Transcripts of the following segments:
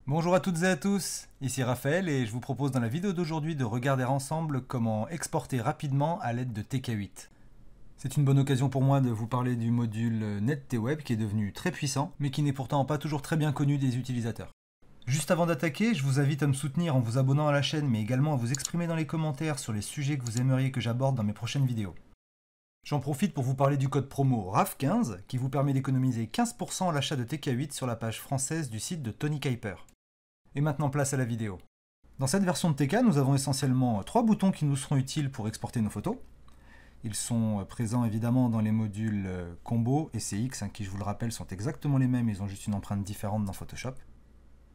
Bonjour à toutes et à tous, ici Raphaël et je vous propose dans la vidéo d'aujourd'hui de regarder ensemble comment exporter rapidement à l'aide de TK8. C'est une bonne occasion pour moi de vous parler du module NetTWeb qui est devenu très puissant, mais qui n'est pourtant pas toujours très bien connu des utilisateurs. Juste avant d'attaquer, je vous invite à me soutenir en vous abonnant à la chaîne, mais également à vous exprimer dans les commentaires sur les sujets que vous aimeriez que j'aborde dans mes prochaines vidéos. J'en profite pour vous parler du code promo RAF15 qui vous permet d'économiser 15% à l'achat de TK8 sur la page française du site de Tony Kuiper. Et maintenant place à la vidéo. Dans cette version de TK, nous avons essentiellement 3 boutons qui nous seront utiles pour exporter nos photos. Ils sont présents évidemment dans les modules Combo et CX, qui je vous le rappelle sont exactement les mêmes, ils ont juste une empreinte différente dans Photoshop.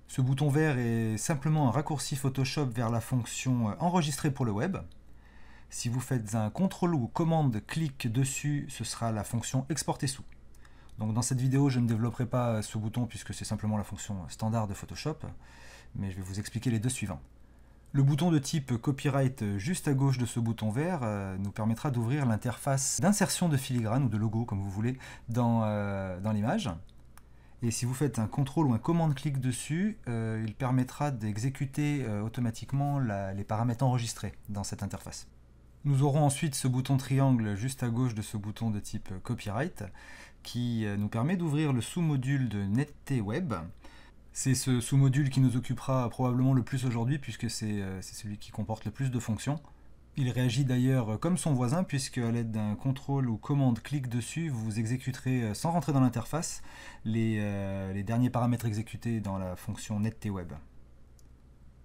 Ce bouton vert est simplement un raccourci Photoshop vers la fonction Enregistrer pour le web. Si vous faites un CTRL ou commande clic dessus, ce sera la fonction Exporter sous. Donc dans cette vidéo, je ne développerai pas ce bouton puisque c'est simplement la fonction standard de Photoshop, mais je vais vous expliquer les deux suivants. Le bouton de type Copyright juste à gauche de ce bouton vert nous permettra d'ouvrir l'interface d'insertion de filigrane ou de logo, comme vous voulez, dans l'image. Et si vous faites un CTRL ou un commande-clic dessus, il permettra d'exécuter automatiquement les paramètres enregistrés dans cette interface. Nous aurons ensuite ce bouton triangle juste à gauche de ce bouton de type Copyright qui nous permet d'ouvrir le sous-module de NetTWeb. C'est ce sous-module qui nous occupera probablement le plus aujourd'hui puisque c'est celui qui comporte le plus de fonctions. Il réagit d'ailleurs comme son voisin puisque à l'aide d'un contrôle ou commande-clic dessus, vous exécuterez sans rentrer dans l'interface les derniers paramètres exécutés dans la fonction NetTWeb.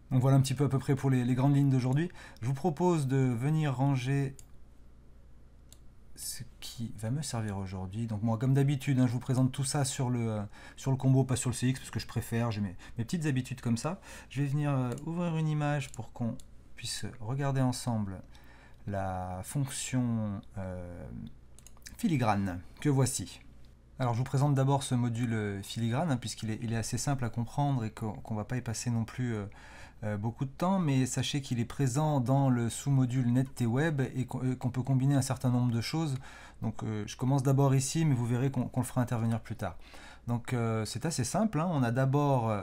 Donc voilà un petit peu à peu près pour les grandes lignes d'aujourd'hui. Je vous propose de venir ranger ce qui va me servir aujourd'hui. Donc moi comme d'habitude, je vous présente tout ça sur le combo, pas sur le CX, parce que je préfère, j'ai mes petites habitudes comme ça. Je vais venir ouvrir une image pour qu'on puisse regarder ensemble la fonction filigrane que voici. Alors je vous présente d'abord ce module filigrane, puisqu'il est assez simple à comprendre et qu'on ne va pas y passer non plus beaucoup de temps, mais sachez qu'il est présent dans le sous-module NetTWeb et qu'on peut combiner un certain nombre de choses. Donc je commence d'abord ici, mais vous verrez qu'on le fera intervenir plus tard. Donc c'est assez simple, on a d'abord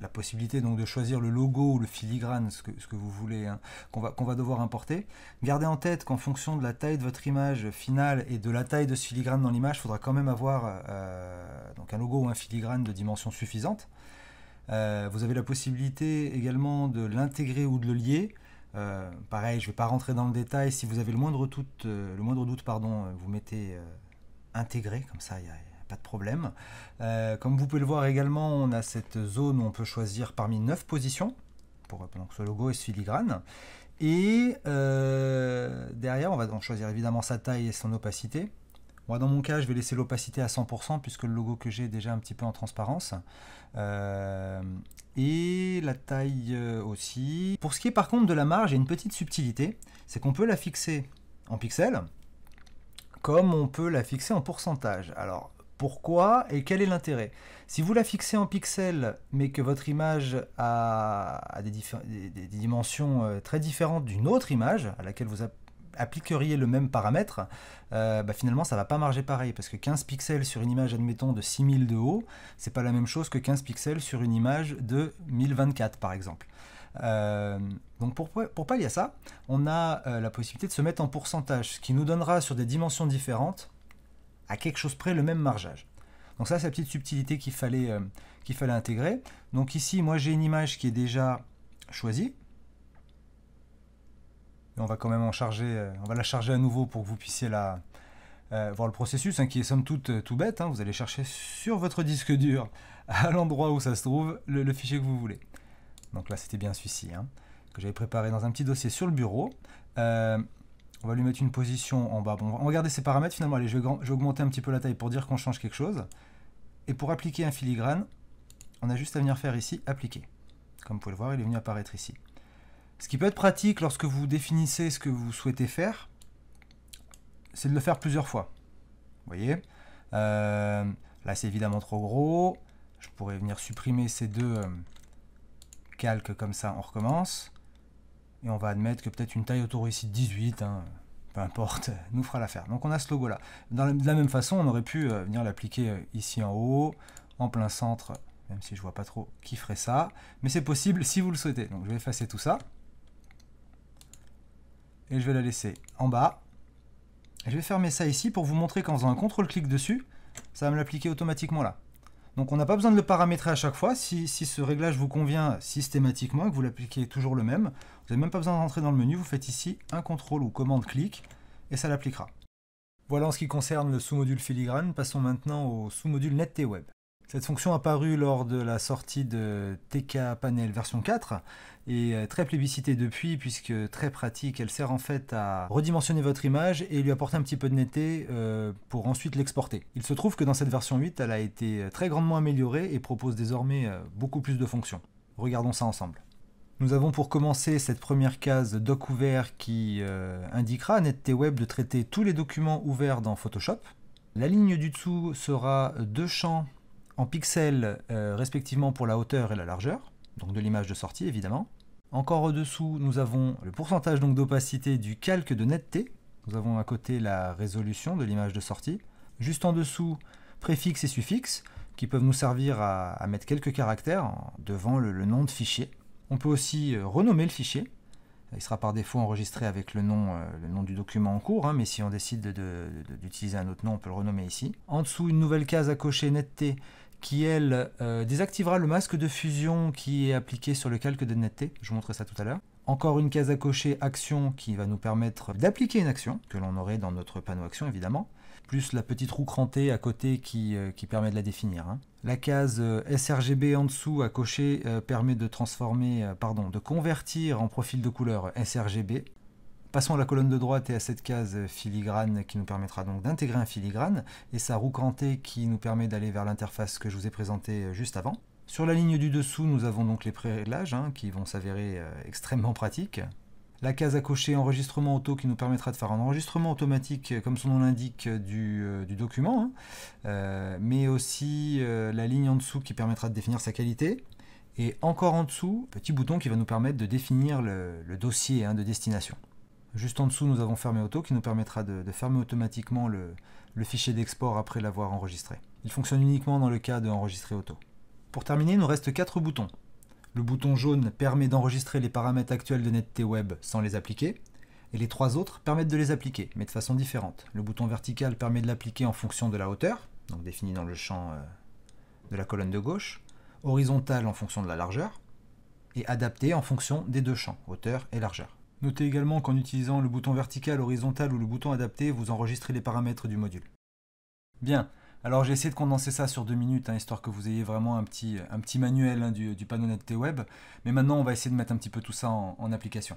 la possibilité donc de choisir le logo ou le filigrane, ce que vous voulez, qu'on va devoir importer. Gardez en tête qu'en fonction de la taille de votre image finale et de la taille de ce filigrane dans l'image, il faudra quand même avoir donc un logo ou un filigrane de dimension suffisante. Vous avez la possibilité également de l'intégrer ou de le lier. Pareil, je ne vais pas rentrer dans le détail. Si vous avez le moindre doute, vous mettez intégrer, comme ça il y a pas de problème. Comme vous pouvez le voir également, on a cette zone où on peut choisir parmi 9 positions pour donc ce logo et ce filigrane. Et derrière, on va donc choisir évidemment sa taille et son opacité. Moi, dans mon cas, je vais laisser l'opacité à 100% puisque le logo que j'ai est déjà un petit peu en transparence. Et la taille aussi. Pour ce qui est par contre de la marge, il y a une petite subtilité, c'est qu'on peut la fixer en pixels comme on peut la fixer en pourcentage. Alors, pourquoi et quel est l'intérêt? Si vous la fixez en pixels, mais que votre image a des dimensions très différentes d'une autre image, à laquelle vous appliqueriez le même paramètre, finalement ça ne va pas marcher pareil, parce que 15 pixels sur une image, admettons, de 6000 de haut, c'est pas la même chose que 15 pixels sur une image de 1024 par exemple. Donc pour pallier à ça, on a la possibilité de se mettre en pourcentage, ce qui nous donnera sur des dimensions différentes à quelque chose près le même margeage. Donc ça c'est la petite subtilité qu'il fallait intégrer. Donc ici moi j'ai une image qui est déjà choisie. Et on va quand même on va la charger à nouveau pour que vous puissiez voir le processus, qui est somme toute tout bête. Vous allez chercher sur votre disque dur, à l'endroit où ça se trouve, le fichier que vous voulez. Donc là c'était bien celui-ci, que j'avais préparé dans un petit dossier sur le bureau. On va lui mettre une position en bas. Bon, on va garder ses paramètres finalement. Allez, je vais augmenter un petit peu la taille pour dire qu'on change quelque chose. Et pour appliquer un filigrane, on a juste à venir faire ici, appliquer. Comme vous pouvez le voir, il est venu apparaître ici. Ce qui peut être pratique lorsque vous définissez ce que vous souhaitez faire, c'est de le faire plusieurs fois. Vous voyez, là c'est évidemment trop gros. Je pourrais venir supprimer ces deux calques comme ça, on recommence. Et on va admettre que peut-être une taille autour ici de 18, peu importe, nous fera l'affaire. Donc on a ce logo là. De la même façon, on aurait pu venir l'appliquer ici en haut, en plein centre même si je vois pas trop qui ferait ça, mais c'est possible si vous le souhaitez. Donc je vais effacer tout ça, et je vais la laisser en bas. Et je vais fermer ça ici pour vous montrer qu'en faisant un CTRL-clic dessus, ça va me l'appliquer automatiquement là. Donc on n'a pas besoin de le paramétrer à chaque fois. Si ce réglage vous convient systématiquement et que vous l'appliquez toujours le même, vous n'avez même pas besoin de rentrer dans le menu, vous faites ici un CTRL ou commande-clic et ça l'appliquera. Voilà en ce qui concerne le sous-module filigrane. Passons maintenant au sous-module NetTWeb. Cette fonction apparue lors de la sortie de TK-Panel version 4 est très plébiscitée depuis, puisque très pratique. Elle sert en fait à redimensionner votre image et lui apporter un petit peu de netteté pour ensuite l'exporter. Il se trouve que dans cette version 8, elle a été très grandement améliorée et propose désormais beaucoup plus de fonctions. Regardons ça ensemble. Nous avons pour commencer cette première case doc ouvert qui indiquera à NetTWeb de traiter tous les documents ouverts dans Photoshop. La ligne du dessous sera deux champs en pixels respectivement pour la hauteur et la largeur, donc de l'image de sortie évidemment. Encore au-dessous, nous avons le pourcentage d'opacité du calque de netteté. Nous avons à côté la résolution de l'image de sortie. Juste en dessous, préfixes et suffixes qui peuvent nous servir à mettre quelques caractères devant le nom de fichier. On peut aussi renommer le fichier. Il sera par défaut enregistré avec le nom du document en cours, mais si on décide d'utiliser un autre nom, on peut le renommer ici. En dessous, une nouvelle case à cocher netteté qui, elle, désactivera le masque de fusion qui est appliqué sur le calque de netteté. Je vous montrerai ça tout à l'heure. Encore une case à cocher action qui va nous permettre d'appliquer une action que l'on aurait dans notre panneau action évidemment, plus la petite roue crantée à côté qui permet de la définir. La case sRGB en dessous à cocher permet de de convertir en profil de couleur sRGB. Passons à la colonne de droite et à cette case filigrane qui nous permettra donc d'intégrer un filigrane et sa roue crantée qui nous permet d'aller vers l'interface que je vous ai présentée juste avant. Sur la ligne du dessous, nous avons donc les pré-réglages qui vont s'avérer extrêmement pratiques. La case à cocher enregistrement auto qui nous permettra de faire un enregistrement automatique, comme son nom l'indique, du document, mais aussi la ligne en dessous qui permettra de définir sa qualité. Et encore en dessous, petit bouton qui va nous permettre de définir le dossier de destination. Juste en dessous, nous avons fermer auto qui nous permettra de fermer automatiquement le fichier d'export après l'avoir enregistré. Il fonctionne uniquement dans le cas de enregistrer auto. Pour terminer, il nous reste 4 boutons. Le bouton jaune permet d'enregistrer les paramètres actuels de NetTWeb sans les appliquer, et les 3 autres permettent de les appliquer, mais de façon différente. Le bouton vertical permet de l'appliquer en fonction de la hauteur, donc définie dans le champ de la colonne de gauche, horizontal en fonction de la largeur, et adapté en fonction des deux champs, hauteur et largeur. Notez également qu'en utilisant le bouton vertical, horizontal ou le bouton adapté, vous enregistrez les paramètres du module. Bien, alors j'ai essayé de condenser ça sur 2 minutes, histoire que vous ayez vraiment un petit manuel du panneau NetTWeb, mais maintenant on va essayer de mettre un petit peu tout ça en application.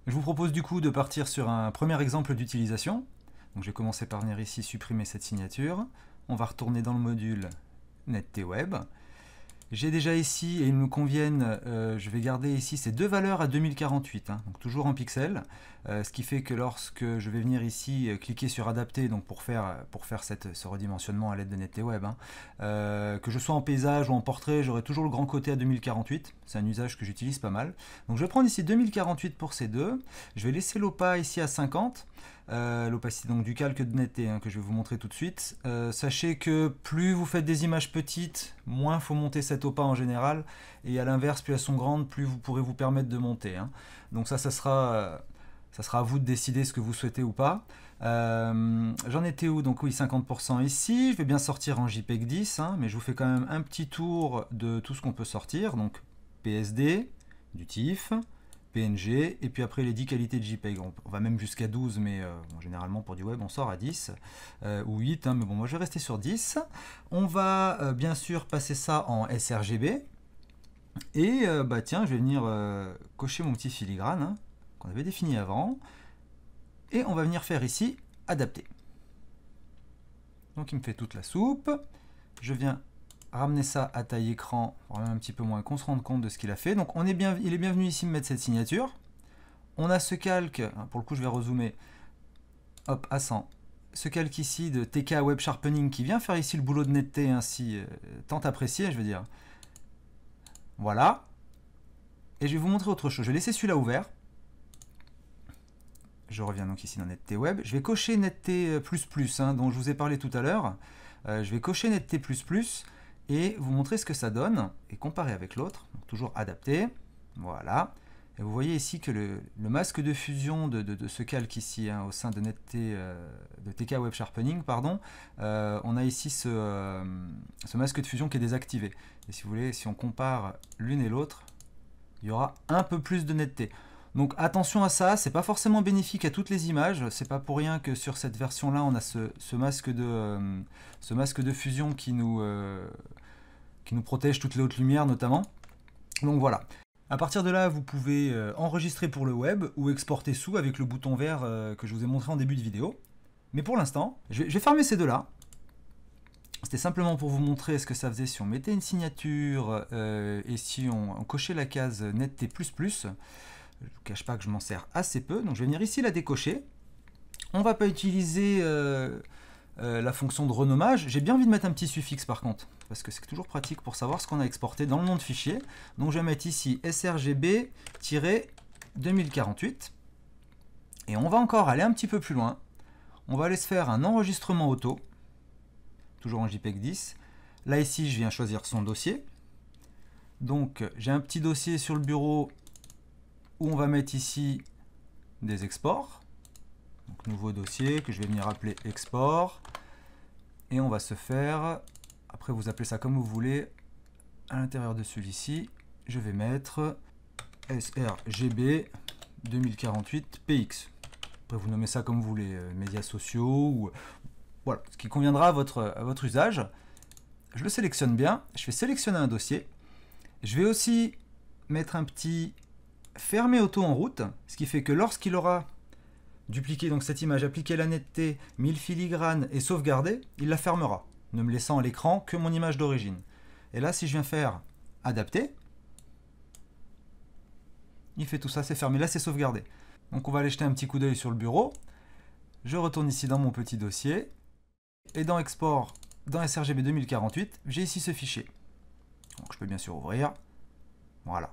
Je vous propose du coup de partir sur un premier exemple d'utilisation. Donc je vais commencer par venir ici supprimer cette signature. On va retourner dans le module NetTWeb. J'ai déjà ici, et ils me conviennent, je vais garder ici ces deux valeurs à 2048, donc toujours en pixels, ce qui fait que lorsque je vais venir ici cliquer sur adapter, donc pour faire ce redimensionnement à l'aide de NetTWeb, que je sois en paysage ou en portrait, j'aurai toujours le grand côté à 2048, c'est un usage que j'utilise pas mal. Donc je vais prendre ici 2048 pour ces deux, je vais laisser l'OPA ici à 50, l'opacité donc du calque de netteté que je vais vous montrer tout de suite. Sachez que plus vous faites des images petites, moins il faut monter cette OPA en général, et à l'inverse, plus elles sont grandes, plus vous pourrez vous permettre de monter. Donc ça sera à vous de décider ce que vous souhaitez ou pas. J'en étais où? Donc oui, 50% ici. Je vais bien sortir en JPEG 10, mais je vous fais quand même un petit tour de tout ce qu'on peut sortir. Donc PSD, du TIFF, PNG, et puis après les 10 qualités de JPEG. On va même jusqu'à 12, mais généralement pour du web on sort à 10 ou 8, mais bon, moi je vais rester sur 10. On va bien sûr passer ça en sRGB, et tiens, je vais venir cocher mon petit filigrane qu'on avait défini avant, et on va venir faire ici adapter. Donc il me fait toute la soupe. Je viens ramener ça à taille écran, vraiment un petit peu moins, qu'on se rende compte de ce qu'il a fait. Donc il est bienvenu ici me mettre cette signature. On a ce calque, pour le coup je vais rezoomer, hop, à 100. Ce calque ici de TK Web Sharpening qui vient faire ici le boulot de netteté ainsi tant apprécié, je veux dire. Voilà. Et je vais vous montrer autre chose. Je vais laisser celui-là ouvert. Je reviens donc ici dans NetTWeb. Je vais cocher netteté++, dont je vous ai parlé tout à l'heure. Je vais cocher netteté++. et vous montrer ce que ça donne et comparer avec l'autre. Toujours adapter, voilà. Et vous voyez ici que le masque de fusion de ce calque ici, hein, au sein de netT, de TK Web Sharpening, pardon, on a ici ce masque de fusion qui est désactivé. Et si vous voulez, si on compare l'une et l'autre, il y aura un peu plus de netteté. Donc attention à ça, c'est pas forcément bénéfique à toutes les images. C'est pas pour rien que sur cette version-là, on a ce masque de fusion qui nous protège toutes les hautes lumières notamment. Donc voilà. À partir de là, vous pouvez enregistrer pour le web ou exporter sous avec le bouton vert que je vous ai montré en début de vidéo. Mais pour l'instant, je vais fermer ces deux-là. C'était simplement pour vous montrer ce que ça faisait si on mettait une signature et si on cochait la case netT++. Je ne vous cache pas que je m'en sers assez peu, donc je vais venir ici la décocher. On ne va pas utiliser la fonction de renommage. J'ai bien envie de mettre un petit suffixe par contre, parce que c'est toujours pratique pour savoir ce qu'on a exporté dans le nom de fichier. Donc je vais mettre ici sRGB-2048. Et on va encore aller un petit peu plus loin. On va aller se faire un enregistrement auto, toujours en JPEG 10. Là ici, je viens choisir son dossier. Donc j'ai un petit dossier sur le bureau où on va mettre ici des exports. Donc nouveau dossier que je vais venir appeler export. Et on va se faire, après vous appelez ça comme vous voulez, à l'intérieur de celui-ci, je vais mettre sRGB 2048 PX. Après vous nommez ça comme vous voulez, médias sociaux, ou voilà, ce qui conviendra à votre usage. Je le sélectionne bien, je vais sélectionner un dossier. Je vais aussi mettre un petit fermer auto en route, ce qui fait que lorsqu'il aura dupliqué donc cette image, appliqué la netteté, mis le filigrane et sauvegardé, il la fermera, ne me laissant à l'écran que mon image d'origine. Et là, si je viens faire adapter, il fait tout ça, c'est fermé. Là, c'est sauvegardé. Donc on va aller jeter un petit coup d'œil sur le bureau. Je retourne ici dans mon petit dossier. Et dans Export, dans sRGB 2048, j'ai ici ce fichier. Donc je peux bien sûr ouvrir. Voilà.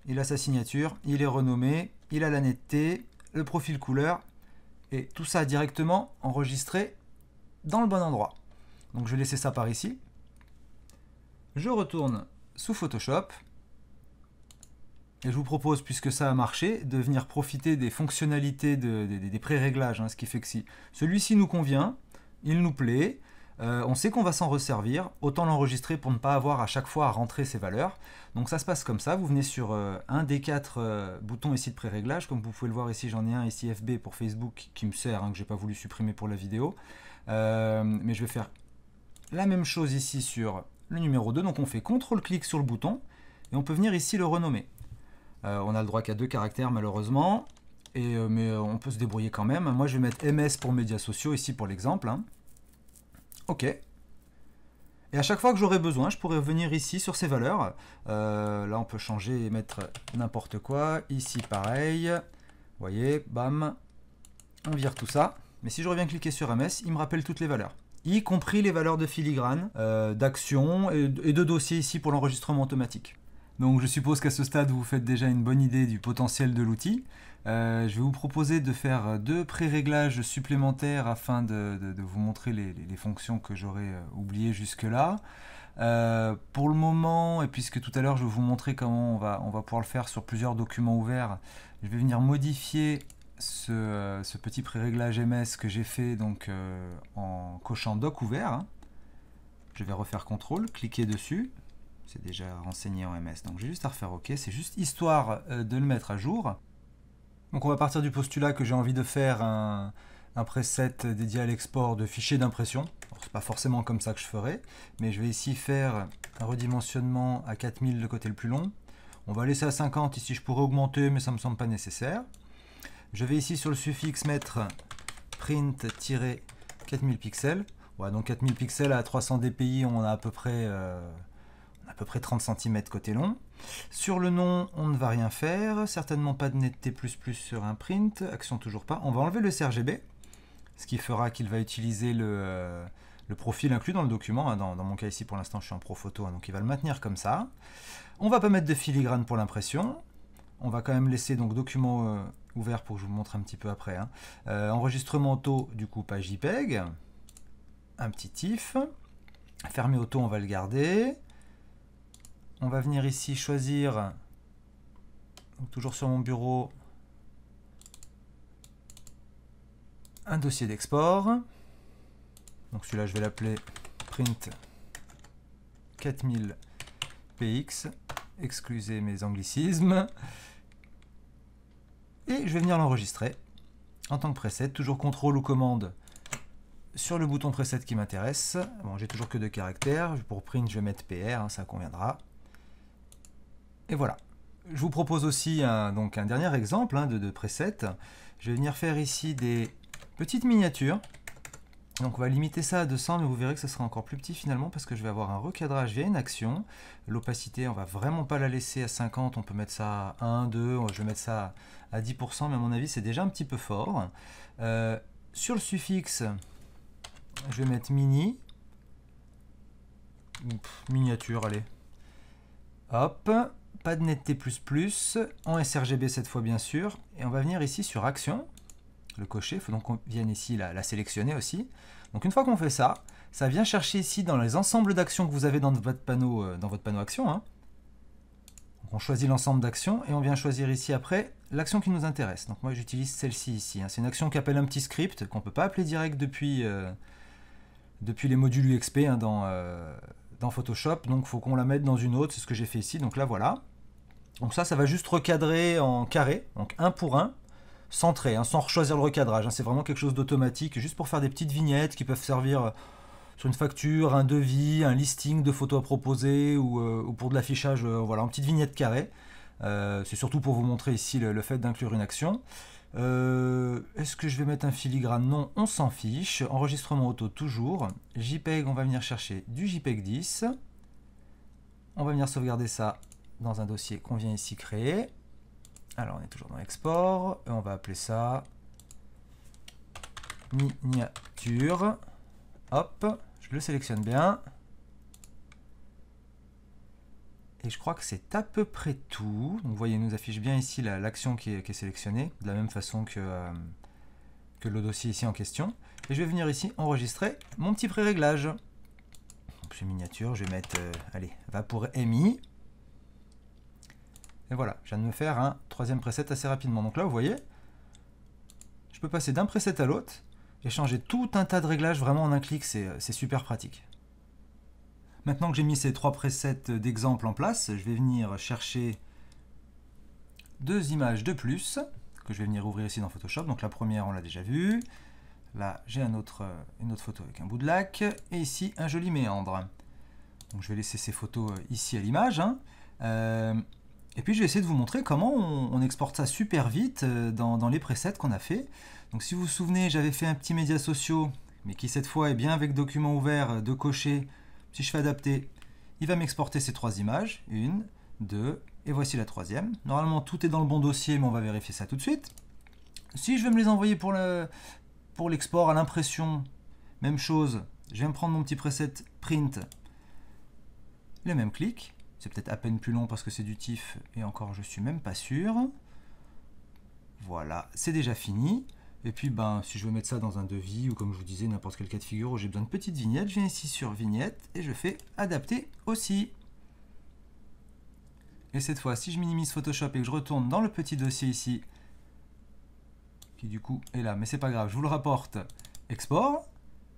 Il a sa signature, il est renommé, il a la netteté, le profil couleur, et tout ça directement enregistré dans le bon endroit. Donc je vais laisser ça par ici. Je retourne sous Photoshop. Et je vous propose, puisque ça a marché, de venir profiter des fonctionnalités des pré-réglages. Hein, ce qui fait que si celui-ci nous convient, il nous plaît, on sait qu'on va s'en resservir, autant l'enregistrer pour ne pas avoir à chaque fois à rentrer ses valeurs. Donc ça se passe comme ça, vous venez sur un des 4 boutons ici de pré-réglage. Comme vous pouvez le voir ici, j'en ai un ici FB pour Facebook qui me sert, hein, que je n'ai pas voulu supprimer pour la vidéo. Mais je vais faire la même chose ici sur le numéro 2. Donc on fait CTRL-clic sur le bouton et on peut venir ici le renommer. On a le droit qu'à 2 caractères malheureusement, mais on peut se débrouiller quand même. Moi je vais mettre MS pour médias sociaux ici pour l'exemple. Hein. OK. Et à chaque fois que j'aurai besoin, je pourrai venir ici sur ces valeurs. Là on peut changer et mettre n'importe quoi. Ici pareil. Vous voyez, bam. On vire tout ça. Mais si je reviens cliquer sur MS, il me rappelle toutes les valeurs. Y compris les valeurs de filigrane, d'action et de dossier ici pour l'enregistrement automatique. Donc je suppose qu'à ce stade, vous faites déjà une bonne idée du potentiel de l'outil. Je vais vous proposer de faire 2 pré-réglages supplémentaires afin de vous montrer les fonctions que j'aurais oubliées jusque-là. Pour le moment, et puisque tout à l'heure je vais vous montrer comment on va pouvoir le faire sur plusieurs documents ouverts, je vais venir modifier ce petit pré-réglage MS que j'ai fait donc, en cochant doc ouvert. Hein. Je vais refaire CTRL, cliquer dessus. C'est déjà renseigné en MS, donc j'ai juste à refaire OK. C'est juste histoire de le mettre à jour. Donc on va partir du postulat que j'ai envie de faire un preset dédié à l'export de fichiers d'impression. C'est pas forcément comme ça que je ferai, mais je vais ici faire un redimensionnement à 4000 le côté le plus long. On va laisser à 50, ici je pourrais augmenter, mais ça me semble pas nécessaire. Je vais ici sur le suffixe mettre print-4000 pixels. Ouais, donc 4000 pixels à 300 dpi, on a à peu près 30 cm côté long. Sur le nom, on ne va rien faire, certainement pas de netteté++ sur un print, action toujours pas. On va enlever le sRGB, ce qui fera qu'il va utiliser le profil inclus dans le document. Hein. Dans mon cas ici, pour l'instant, je suis en pro photo, hein, donc il va le maintenir comme ça. On va pas mettre de filigrane pour l'impression. On va quand même laisser donc document ouvert pour que je vous montre un petit peu après. Hein. Enregistrement auto, du coup, pas JPEG. Un petit if. Fermer auto, on va le garder. On va venir ici choisir, donc toujours sur mon bureau, un dossier d'export. Donc celui-là, je vais l'appeler print 4000 px. Excusez mes anglicismes. Et je vais venir l'enregistrer en tant que preset. Toujours CTRL ou commande sur le bouton preset qui m'intéresse. Bon, j'ai toujours que 2 caractères. Pour print, je vais mettre PR, hein, ça conviendra. Et voilà. Je vous propose aussi donc un dernier exemple hein, de preset. Je vais venir faire ici des petites miniatures. Donc on va limiter ça à 200, mais vous verrez que ce sera encore plus petit finalement parce que je vais avoir un recadrage via une action. L'opacité, on va vraiment pas la laisser à 50, on peut mettre ça à 1, 2, je vais mettre ça à 10%, mais à mon avis c'est déjà un petit peu fort. Sur le suffixe, je vais mettre mini, miniature, allez. Hop, pas de netteté plus, en sRGB cette fois bien sûr, et on va venir ici sur action. Le cocher, il faut donc qu'on vienne ici la sélectionner aussi. Donc une fois qu'on fait ça, ça vient chercher ici dans les ensembles d'actions que vous avez dans votre panneau action. Hein. Donc on choisit l'ensemble d'actions et on vient choisir ici après l'action qui nous intéresse. Donc moi j'utilise celle-ci ici. Hein. C'est une action qui appelle un petit script qu'on ne peut pas appeler direct depuis les modules UXP hein, dans Photoshop. Donc il faut qu'on la mette dans une autre, c'est ce que j'ai fait ici. Donc là voilà. Donc ça va juste recadrer en carré, donc 1 pour 1. Centré, hein, sans choisir le recadrage. Hein, c'est vraiment quelque chose d'automatique, juste pour faire des petites vignettes qui peuvent servir sur une facture, un devis, un listing de photos à proposer ou pour de l'affichage, voilà, en petite vignette carrée. C'est surtout pour vous montrer ici le fait d'inclure une action. Est-ce que je vais mettre un filigrane? Non, on s'en fiche. Enregistrement auto toujours. JPEG, on va venir chercher du JPEG 10. On va venir sauvegarder ça dans un dossier qu'on vient ici créer. Alors, on est toujours dans l'export. On va appeler ça miniature. Hop, je le sélectionne bien. Et je crois que c'est à peu près tout. Donc, vous voyez, il nous affiche bien ici l'action qui est sélectionnée, de la même façon que le dossier ici en question. Et je vais venir ici enregistrer mon petit pré-réglage. Donc, sur miniature, je vais mettre, allez, va pour MI. Et voilà, je viens de me faire un 3e preset assez rapidement. Donc là, vous voyez, je peux passer d'un preset à l'autre et changer tout un tas de réglages vraiment en un clic. C'est super pratique. Maintenant que j'ai mis ces 3 presets d'exemple en place, je vais venir chercher 2 images de plus que je vais venir ouvrir ici dans Photoshop. Donc la première, on l'a déjà vue. Là, j'ai une autre photo avec un bout de lac. Et ici, un joli méandre. Donc je vais laisser ces photos ici à l'image. Hein. Et puis je vais essayer de vous montrer comment on exporte ça super vite dans les presets qu'on a fait. Donc si vous vous souvenez, j'avais fait un petit médias sociaux, mais qui cette fois est bien avec document ouvert de cocher. Si je fais adapter, il va m'exporter ces 3 images. 1, 2, et voici la 3e. Normalement tout est dans le bon dossier, mais on va vérifier ça tout de suite. Si je veux me les envoyer pour l'export à l'impression, même chose, je viens me prendre mon petit preset print, le même clic. C'est peut-être à peine plus long parce que c'est du TIFF et encore je suis même pas sûr. Voilà, c'est déjà fini. Et puis si je veux mettre ça dans un devis ou comme je vous disais n'importe quel cas de figure où j'ai besoin de petites vignettes, je viens ici sur vignette et je fais adapter aussi. Et cette fois, si je minimise Photoshop et que je retourne dans le petit dossier ici, qui du coup est là, mais c'est pas grave, je vous le rapporte, export.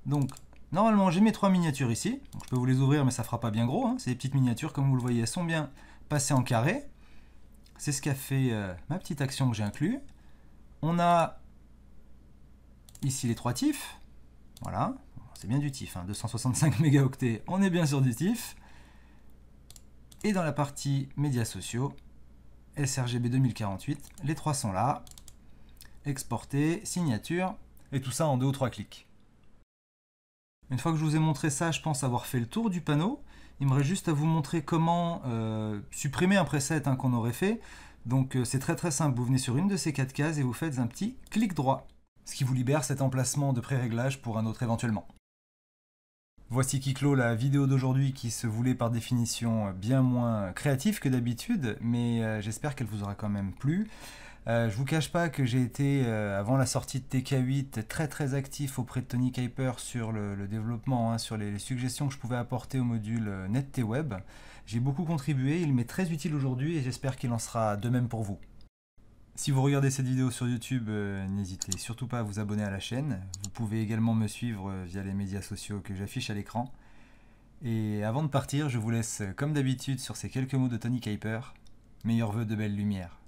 Donc normalement, j'ai mes 3 miniatures ici. Donc, je peux vous les ouvrir, mais ça ne fera pas bien gros. Hein. C'est des petites miniatures, comme vous le voyez, elles sont bien passées en carré. C'est ce qu'a fait ma petite action que j'ai inclus. On a ici les 3 TIFF. Voilà, c'est bien du TIFF, hein. 265 mégaoctets, on est bien sur du TIFF. Et dans la partie médias sociaux, sRGB 2048, les 3 sont là. Exporter, signature, et tout ça en 2 ou 3 clics. Une fois que je vous ai montré ça, je pense avoir fait le tour du panneau. Il me reste juste à vous montrer comment supprimer un preset hein, qu'on aurait fait. Donc c'est très simple, vous venez sur une de ces 4 cases et vous faites un petit clic droit. Ce qui vous libère cet emplacement de pré-réglage pour un autre éventuellement. Voici qui clôt la vidéo d'aujourd'hui qui se voulait par définition bien moins créative que d'habitude, mais j'espère qu'elle vous aura quand même plu. Je vous cache pas que j'ai été, avant la sortie de TK8, très actif auprès de Tony Kuiper sur le développement, hein, sur les suggestions que je pouvais apporter au module NetTWeb. J'ai beaucoup contribué, il m'est très utile aujourd'hui et j'espère qu'il en sera de même pour vous. Si vous regardez cette vidéo sur YouTube, n'hésitez surtout pas à vous abonner à la chaîne. Vous pouvez également me suivre via les médias sociaux que j'affiche à l'écran. Et avant de partir, je vous laisse comme d'habitude sur ces quelques mots de Tony Kuiper. Meilleurs vœux de belle lumière.